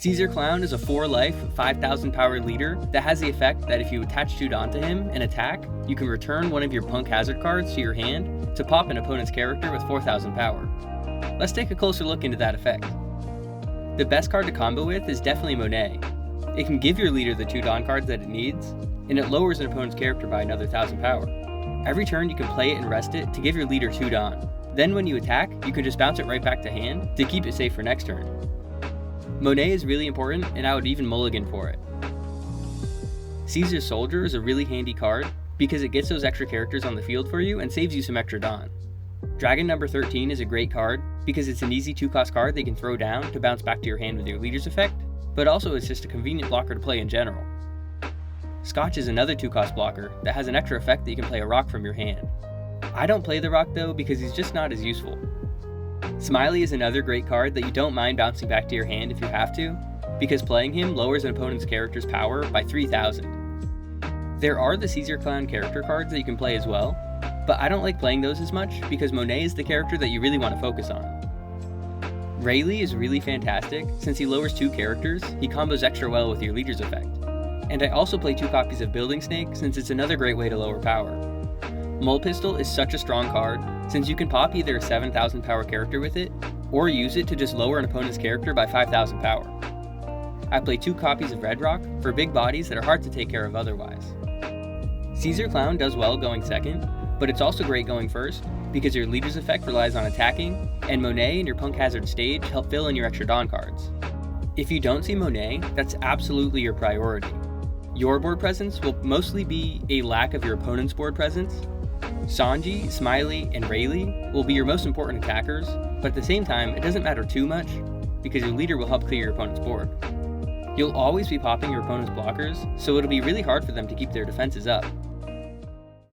Caesar Clown is a 4-life, 5,000 power leader that has the effect that if you attach 2 Dawn to him and attack, you can return one of your Punk Hazard cards to your hand to pop an opponent's character with 4,000 power. Let's take a closer look into that effect. The best card to combo with is definitely Monet. It can give your leader the 2 Dawn cards that it needs, and it lowers an opponent's character by another 1,000 power. Every turn you can play it and rest it to give your leader 2 Dawn. Then when you attack, you can just bounce it right back to hand to keep it safe for next turn. Monet is really important, and I would even mulligan for it. Caesar's Soldier is a really handy card because it gets those extra characters on the field for you and saves you some extra Dawn. Dragon number 13 is a great card because it's an easy 2-cost card that you can throw down to bounce back to your hand with your leader's effect, but also it's just a convenient blocker to play in general. Scotch is another 2-cost blocker that has an extra effect that you can play a rock from your hand. I don't play the rock though because he's just not as useful. Smiley is another great card that you don't mind bouncing back to your hand if you have to, because playing him lowers an opponent's character's power by 3,000. There are the Caesar Clown character cards that you can play as well, but I don't like playing those as much because Monet is the character that you really want to focus on. Rayleigh is really fantastic since he lowers 2 characters, he combos extra well with your leader's effect. And I also play 2 copies of Building Snake since it's another great way to lower power. Mole Pistol is such a strong card since you can pop either a 7,000 power character with it, or use it to just lower an opponent's character by 5,000 power. I play 2 copies of Red Rock for big bodies that are hard to take care of otherwise. Caesar Clown does well going second, but it's also great going first because your leader's effect relies on attacking, and Monet and your Punk Hazard stage help fill in your extra Dawn cards. If you don't see Monet, that's absolutely your priority. Your board presence will mostly be a lack of your opponent's board presence. Sanji, Smiley, and Rayleigh will be your most important attackers, but at the same time, it doesn't matter too much because your leader will help clear your opponent's board. You'll always be popping your opponent's blockers, so it'll be really hard for them to keep their defenses up.